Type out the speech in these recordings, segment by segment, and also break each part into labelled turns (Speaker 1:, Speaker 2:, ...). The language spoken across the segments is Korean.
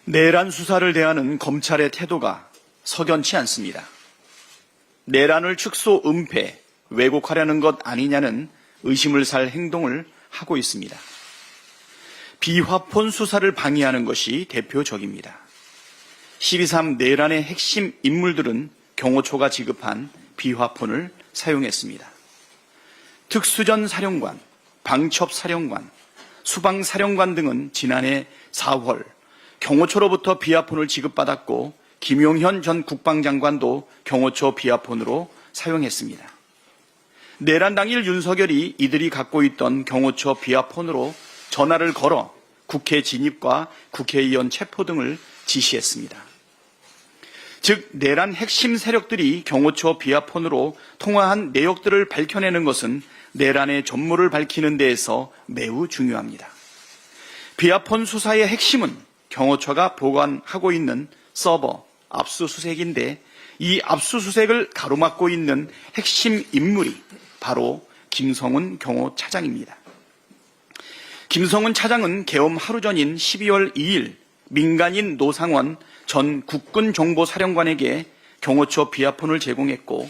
Speaker 1: 내란 수사를 대하는 검찰의 태도가 석연치 않습니다. 내란을 축소, 은폐, 왜곡하려는 것 아니냐는 의심을 살 행동을 하고 있습니다. 비화폰 수사를 방해하는 것이 대표적입니다. 12.3 내란의 핵심 인물들은 경호처가 지급한 비화폰을 사용했습니다. 특수전 사령관, 방첩사령관, 수방사령관 등은 지난해 4월 경호처로부터 비화폰을 지급받았고 김용현 전 국방장관도 경호처 비화폰으로 사용했습니다. 내란 당일 윤석열이 이들이 갖고 있던 경호처 비화폰으로 전화를 걸어 국회 진입과 국회의원 체포 등을 지시했습니다. 즉 내란 핵심 세력들이 경호처 비화폰으로 통화한 내역들을 밝혀내는 것은 내란의 전모를 밝히는 데에서 매우 중요합니다. 비화폰 수사의 핵심은 경호처가 보관하고 있는 서버 압수수색인데 이 압수수색을 가로막고 있는 핵심 인물이 바로 김성훈 경호차장입니다. 김성훈 차장은 계엄 하루 전인 12월 2일 민간인 노상원 전 국군정보사령관에게 경호처 비화폰을 제공했고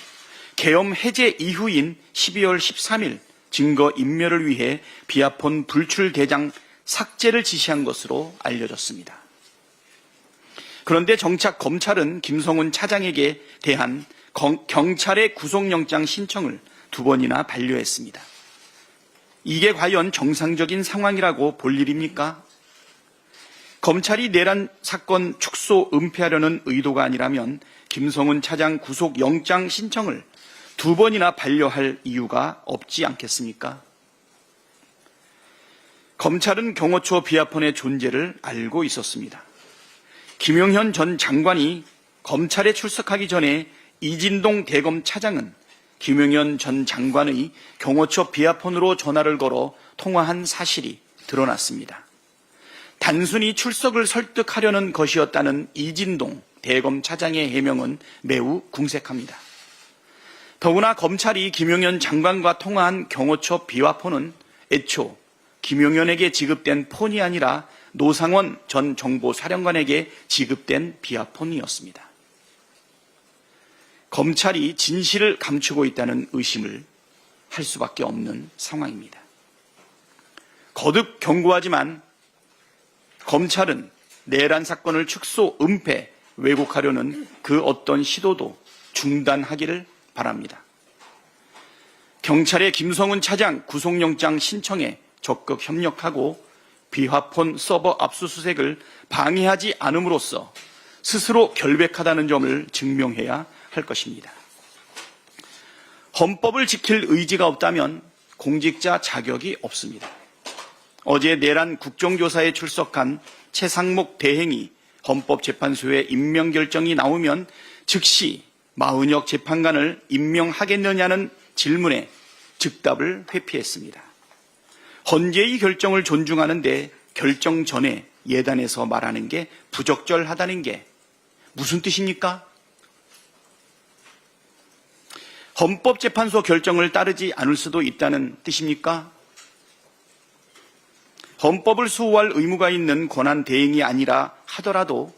Speaker 1: 계엄 해제 이후인 12월 13일 증거 인멸을 위해 비화폰 불출 대장 삭제를 지시한 것으로 알려졌습니다. 그런데 정작 검찰은 김성훈 차장에게 대한 경찰의 구속영장 신청을 2번이나 반려했습니다. 이게 과연 정상적인 상황이라고 볼 일입니까? 검찰이 내란 사건 축소, 은폐하려는 의도가 아니라면 김성훈 차장 구속영장 신청을 2번이나 반려할 이유가 없지 않겠습니까? 검찰은 경호처 비화폰의 존재를 알고 있었습니다. 김용현 전 장관이 검찰에 출석하기 전에 이진동 대검 차장은 김용현 전 장관의 경호처 비화폰으로 전화를 걸어 통화한 사실이 드러났습니다. 단순히 출석을 설득하려는 것이었다는 이진동 대검 차장의 해명은 매우 궁색합니다. 더구나 검찰이 김용현 장관과 통화한 경호처 비화폰은 애초 김용현에게 지급된 폰이 아니라 노상원 전 정보사령관에게 지급된 비화폰이었습니다. 검찰이 진실을 감추고 있다는 의심을 할 수밖에 없는 상황입니다. 거듭 경고하지만 검찰은 내란 사건을 축소, 은폐, 왜곡하려는 그 어떤 시도도 중단하기를 바랍니다. 경찰의 김성훈 차장 구속영장 신청에 적극 협력하고 비화폰 서버 압수수색을 방해하지 않음으로써 스스로 결백하다는 점을 증명해야 할 것입니다. 헌법을 지킬 의지가 없다면 공직자 자격이 없습니다. 어제 내란 국정조사에 출석한 최상목 대행이 헌법재판소에 임명 결정이 나오면 즉시 마은혁 재판관을 임명하겠느냐는 질문에 즉답을 회피했습니다. 헌재의 결정을 존중하는데 결정 전에 예단해서 말하는 게 부적절하다는 게 무슨 뜻입니까? 헌법재판소 결정을 따르지 않을 수도 있다는 뜻입니까? 헌법을 수호할 의무가 있는 권한 대행이 아니라 하더라도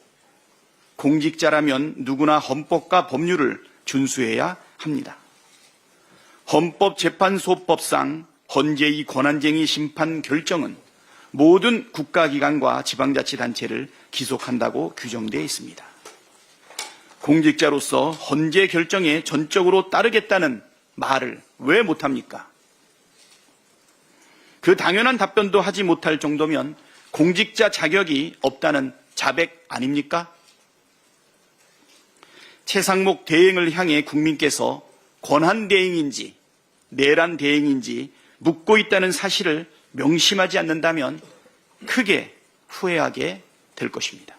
Speaker 1: 공직자라면 누구나 헌법과 법률을 준수해야 합니다. 헌법재판소법상 헌재의 권한쟁의 심판 결정은 모든 국가기관과 지방자치단체를 기속한다고 규정되어 있습니다. 공직자로서 헌재 결정에 전적으로 따르겠다는 말을 왜 못합니까? 그 당연한 답변도 하지 못할 정도면 공직자 자격이 없다는 자백 아닙니까? 최상목 대행을 향해 국민께서 권한 대행인지 내란 대행인지 묻고 있다는 사실을 명심하지 않는다면 크게 후회하게 될 것입니다.